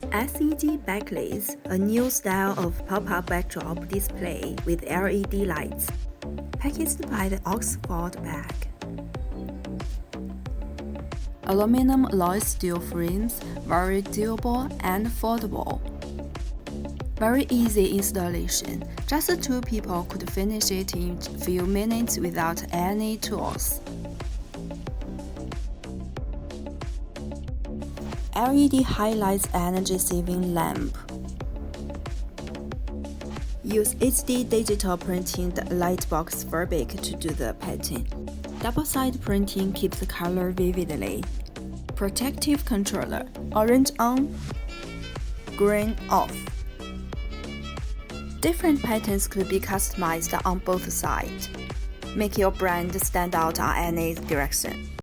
SEG backlits, a new style of pop-up backdrop display with LED lights, packaged by the Oxford bag. Aluminum alloy steel frames, very durable and foldable. Very easy installation, just 2 people could finish it in a few minutes without any tools. LED highlights energy-saving lamp. Use HD digital printing lightbox fabric to do the pattern. Double-side printing keeps the color vividly. Protective controller, orange on, green off. Different patterns could be customized on both sides. Make your brand stand out on any direction.